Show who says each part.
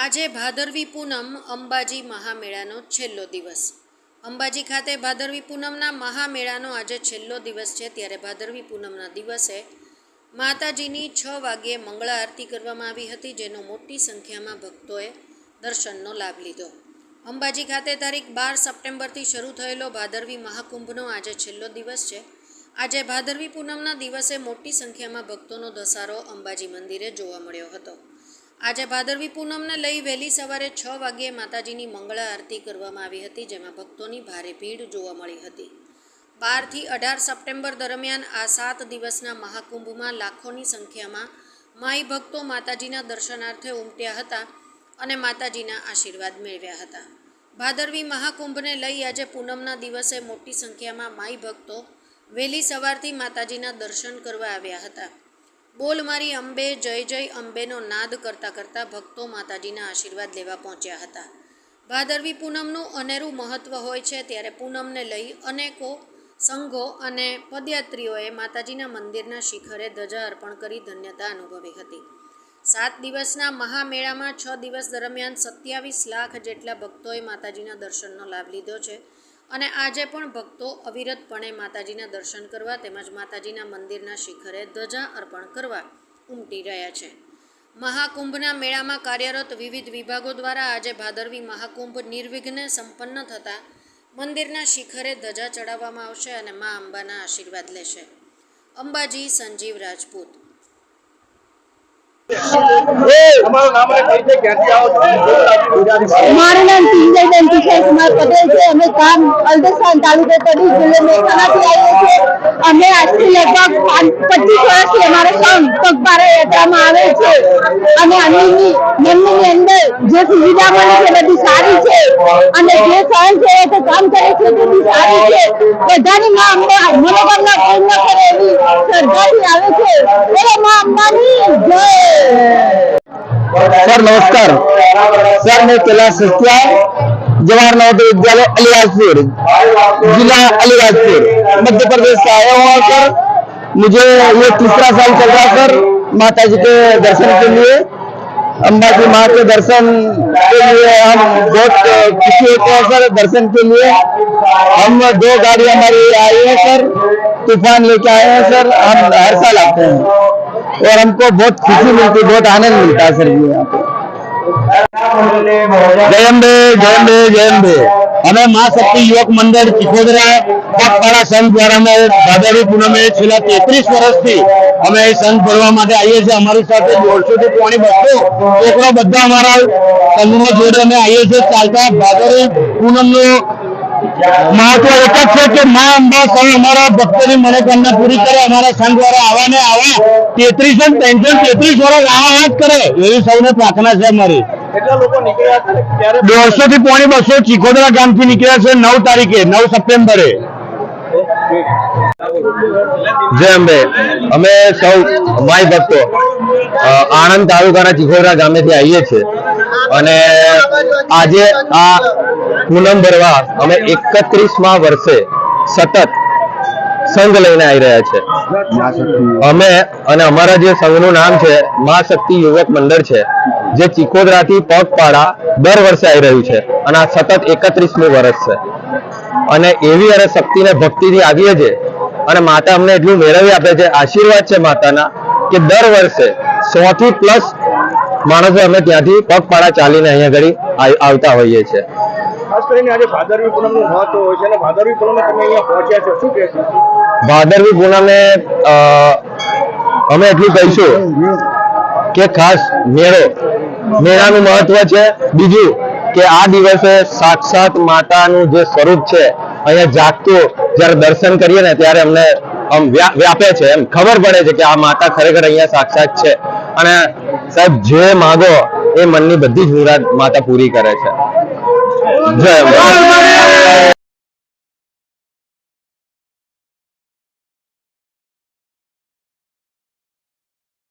Speaker 1: આજે ભાદરવી પૂનમ અંબાજી મહામેળાનો છેલ્લો દિવસ। અંબાજી ખાતે ભાદરવી પૂનમના મહામેળાનો આજે છેલ્લો દિવસ છે। ત્યારે ભાદરવી પૂનમના દિવસે માતાજીની 6 વાગ્યે મંગળા આરતી કરવામાં આવી હતી, જેનો મોટી સંખ્યામાં ભક્તોએ દર્શનનો લાભ લીધો। અંબાજી ખાતે તારીખ 12 સપ્ટેમ્બરથી શરૂ થયેલો ભાદરવી મહાકુંભનો આજે છેલ્લો દિવસ છે। આજે ભાદરવી પૂનમના દિવસે મોટી સંખ્યામાં ભક્તોનો ધસારો અંબાજી મંદિરે જોવા મળ્યો હતો। આજે ભાદરવી પૂનમને લઈ વહેલી સવારે 6 વાગ્યે માતાજીની મંગળા આરતી કરવામાં આવી હતી, જેમાં ભક્તોની ભારે ભીડ જોવા મળી હતી। 12 થી 18 સપ્ટેમ્બર દરમિયાન આ 7 દિવસના મહાકુંભમાં લાખોની સંખ્યામાં માઈ ભક્તો માતાજીના દર્શનાર્થે ઉમટ્યા હતા અને માતાજીના આશીર્વાદ મેળવ્યા હતા। ભાદરવી મહાકુંભને લઈ આજે પૂનમના દિવસે મોટી સંખ્યામાં માઈ ભક્તો વહેલી સવારથી માતાજીના દર્શન કરવા આવ્યા હતા। બોલ મારી અંબે, જય જય અંબેનો નાદ કરતાં કરતાં ભક્તો માતાજીના આશીર્વાદ લેવા પહોંચ્યા હતા। ભાદરવી પૂનમનું અનેરું મહત્ત્વ હોય છે, ત્યારે પૂનમને લઈ અનેકો સંઘો અને પદયાત્રીઓએ માતાજીના મંદિરના શિખરે ધજા અર્પણ કરી ધન્યતા અનુભવી હતી। 7 દિવસના મહામેળામાં 6 દિવસ દરમિયાન 27 લાખ જેટલા ભક્તોએ માતાજીના દર્શનનો લાભ લીધો છે અને આજે પણ ભક્તો અવિરતપણે માતાજીના દર્શન કરવા તેમજ માતાજીના મંદિરના શિખરે ધજા અર્પણ કરવા ઉમટી રહ્યા છે। મહાકુંભના મેળામાં કાર્યરત વિવિધ વિભાગો દ્વારા આજે ભાદરવી મહાકુંભ નિર્વિઘ્ને સંપન્ન થતાં મંદિરના શિખરે ધજા ચડાવવામાં આવશે અને મા અંબાના આશીર્વાદ લેશે। અંબાજી સંજીવ રાજપૂત।
Speaker 2: हमारा नाम संजय किशोर कुमार पटेल है। हमें काम अल्दरसान तालुके तड़ी जिले में खाना आए थे। हमें आज से लगभग 25 વર્ષથી અમારે સંઘ પગપાળા યાત્રામાં આવે છે અને આની મંદિરની અંદર જે સુવિધા મળે છે બધી સારી છે અને જે સહન છે તે કામ કરે છે બધી સારી છે। બધાની માં અંબા મનોકામના પૂર્ણ કરે એવી શ્રદ્ધાથી આવે છે। બોલો માં અંબાની જય।
Speaker 3: सर नमस्कार सर, मैं कैलाश सस्तिया जवाहर नवोदय विद्यालय अलीराजपुर, जिला अलीराजपुर, मध्य प्रदेश से आया हुआ सर। मुझे ये तीसरा साल चल रहा सर माता जी के दर्शन के लिए। अम्बा जी माँ के दर्शन के लिए हम बहुत खुशी होते हैं सर। दर्शन के लिए हम 2 गाड़ी हमारी आई है सर, तूफान लेके आए हैं सर। हम हर साल आते हैं और हमको बहुत खुशी मिलती है, बहुत आनंद मिलता है सर। यहाँ पे जय अम्बे, जय अम्बे, जय अम्बे। हमें माँ शक्ति युवक मंडल चिखोदरा पगपाड़ा संघ द्वारा में भादरवी पूनम में छेल्ला 33 વર્ષથી અમે સંઘ ભરવા માટે આવીએ છીએ। અમારી સાથે 150 થી પોણી 200 છોકરો બધા અમારા સંઘમાં જોડે અમે આવીએ છીએ ચાલતા। ભાદરવી પૂનમનું महत्व एक है कि माँ अंबा संघ हमारा भक्तों की मनोकामना पूरी करे। हमारा संघ द्वारा आवा ने आवा 33 વર્ષ आवा करे एवी सौने प्रार्थना है। हमारी 150 થી પોણી 200 ચીખોદરા ગામ થી निकळ्या છે 9 તારીખે 9 સપ્ટેમ્બરે। जय अंबे। અમે સૌ માઈ ભક્તો આણંદ તાલુકાના ચીખોદરા ગામેથી આવીએ છીએ અને આજે આ પૂનમ ભરવા અમે 31મા વર્ષે સતત સંઘ લઈને આવી રહ્યા છે। અમે અને અમારા જે સંઘનું નામ છે મા શક્તિ યુવક મંડળ છે, જે ચીખોદરાથી પગપાળા દર વર્ષે આવી રહ્યું છે અને આ સતત 31મું વર્ષ છે અને એવી અને શક્તિને ભક્તિથી આવીએ છીએ અને માતા અમને એટલું મેળવી આપે છે, આશીર્વાદ છે માતાના કે દર વર્ષે 100 થી પ્લસ માણસો અમે ત્યાંથી પગપાળા ચાલીને અહીંયા ઘડી આવતા હોઈએ છીએ।
Speaker 4: ખાસ કરીને આજે ભાદરવી પૂનમનું મહત્વ હોય છે અને ભાદરવી પૂનમે તમે અહીંયા પહોંચ્યા છો, શું કહેશો?
Speaker 3: ભાદરવી પૂનમે અમે એટલું કહીશું કે ખાસ મેળાનું મહત્વ છે। બીજું કે આ દિવસે સાક્ષાત માતાનું જે સ્વરૂપ છે અહીંયા જાગતું જ્યારે દર્શન કરીએ ને ત્યારે અમને વ્યાપે છે, એમ ખબર પડે છે કે આ માતા ખરેખર અહીંયા સાક્ષાત છે અને સાહેબ જે માગો એ મનની બધી જ મુરાદ માતા પૂરી કરે છે। જય અંબે।